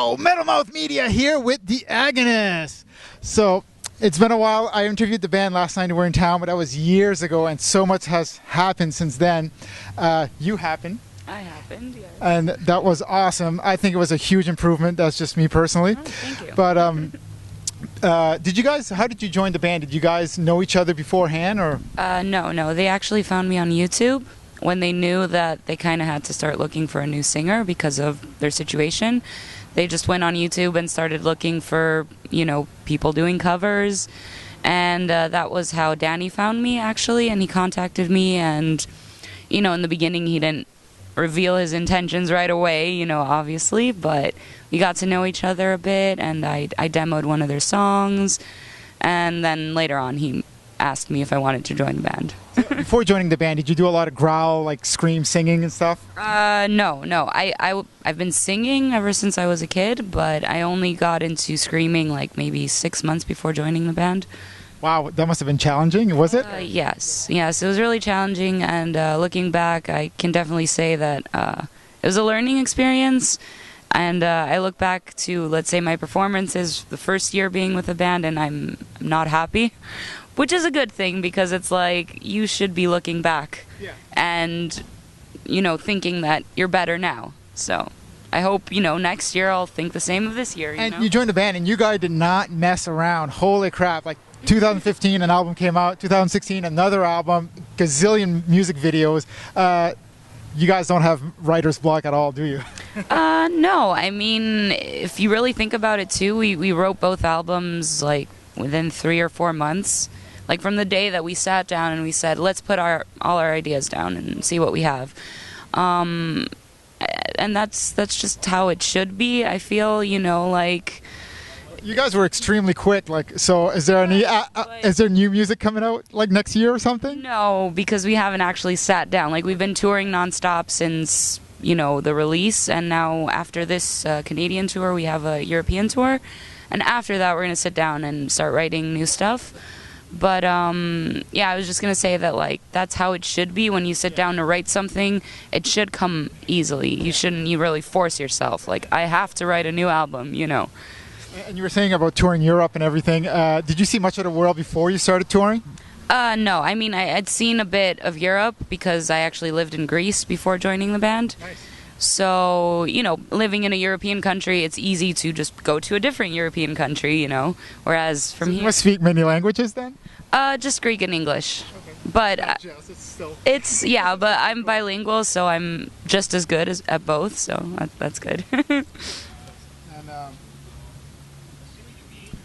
Yo, Metal Mouth Media here with the Agonist. So it's been a while. I interviewed the band last night. We were in town, but that was years ago, and so much has happened since then. You happened. I happened, yes. And that was awesome. I think it was a huge improvement. That's just me personally. Oh, thank you. But how did you join the band? Did you guys know each other beforehand, or? No. They actually found me on YouTube when they knew that they kind of had to start looking for a new singer because of their situation. They just went on YouTube and started looking for, people doing covers. And that was how Danny found me, actually. And he contacted me. And, in the beginning, he didn't reveal his intentions right away, obviously. But we got to know each other a bit. And I demoed one of their songs. And then later on, he asked me if I wanted to join the band. Before joining the band, did you do a lot of growl, like scream singing and stuff? No. I've been singing ever since I was a kid, but I only got into screaming like maybe 6 months before joining the band. Wow, that must have been challenging, was it? Yes, it was really challenging, and looking back, I can definitely say that it was a learning experience. And I look back to, let's say, my performances the first year being with the band, and I'm not happy. Which is a good thing, because it's like you should be looking back and, thinking that you're better now. So I hope, next year I'll think the same of this year. You joined the band, and you guys did not mess around. Holy crap. Like 2015, an album came out. 2016, another album. Gazillion music videos. You guys don't have writer's block at all, do you? No. I mean, if you really think about it, too, we wrote both albums, like, within 3 or 4 months. Like from the day that we sat down and we said, let's put all our ideas down and see what we have. And that's just how it should be, I feel, like... You guys were extremely quick, so is there is there new music coming out, like, next year or something? No, because we haven't actually sat down. Like, we've been touring nonstop since, the release, and now after this Canadian tour, we have a European tour. And after that, we're going to sit down and start writing new stuff. But, I was just going to say that, that's how it should be. When you sit down to write something, it should come easily. You really force yourself. Like, I have to write a new album, And you were saying about touring Europe and everything. Did you see much of the world before you started touring? No. I mean, I had seen a bit of Europe because I actually lived in Greece before joining the band. Nice. So, living in a European country, it's easy to just go to a different European country, whereas from here... You must speak many languages then? Just Greek and English. Okay. But but I'm bilingual, so I'm just as good at both, so that's good.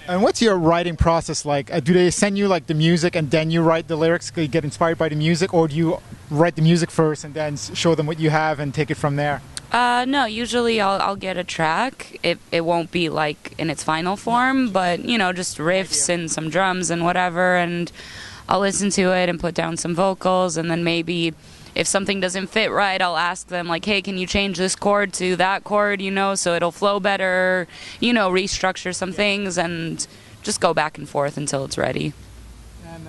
And what's your writing process like? Do they send you the music and then you write the lyrics, you get inspired by the music, or do you write the music first and then show them what you have and take it from there? No, usually I'll get a track. It won't be in its final form, but just riffs and some drums and whatever, and I'll listen to it and put down some vocals, and then maybe if something doesn't fit right, I'll ask them, hey, can you change this chord to that chord, so it'll flow better, restructure some things, and just go back and forth until it's ready. And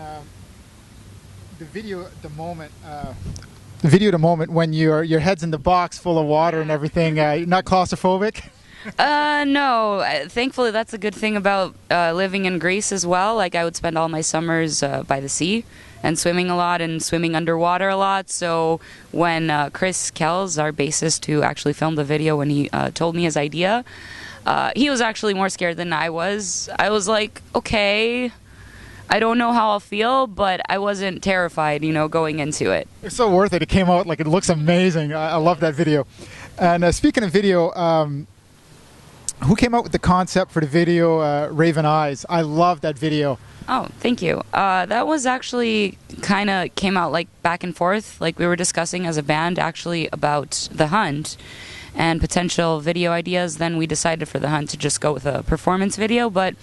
the video at the moment when your head's in the box full of water and everything, you're not claustrophobic? No. Thankfully, that's a good thing about living in Greece as well. I would spend all my summers by the sea and swimming a lot and swimming underwater a lot. So when Chris Kells, our bassist who actually filmed the video, when he told me his idea, he was actually more scared than I was. I was like, okay, I don't know how I'll feel, but I wasn't terrified, going into it. It's so worth it. It came out it looks amazing. I love that video. And speaking of video, who came up with the concept for the video, Raven Eyes? I love that video. Oh, thank you. That was actually kind of came out back and forth. We were discussing as a band actually about The Hunt and potential video ideas. Then we decided for The Hunt to just go with a performance video. But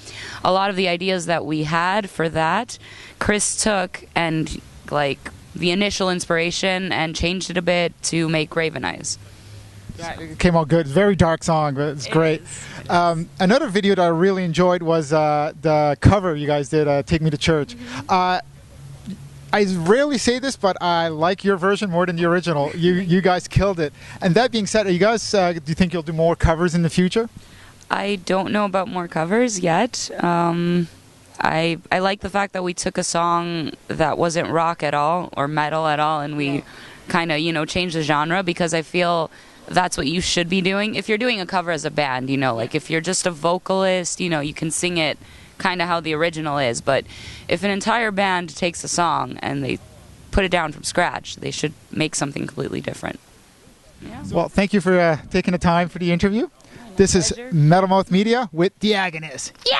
a lot of the ideas that we had for that, Chris took and the initial inspiration and changed it a bit to make Raven Eyes. Yeah, it came out good. It's a very dark song, but it's great. Another video that I really enjoyed was the cover you guys did, Take Me to Church. I rarely say this, but I like your version more than the original. You guys killed it. And that being said, are you guys, do you think you'll do more covers in the future? I don't know about more covers yet. I like the fact that we took a song that wasn't rock at all or metal at all, and we kind of, changed the genre, because I feel that's what you should be doing. If you're doing a cover as a band, like if you're just a vocalist, you can sing it kind of how the original is. But if an entire band takes a song and they put it down from scratch, they should make something completely different. Yeah. Well, thank you for taking the time for the interview. This is Metal Mouth Media with the Agonist. Yeah!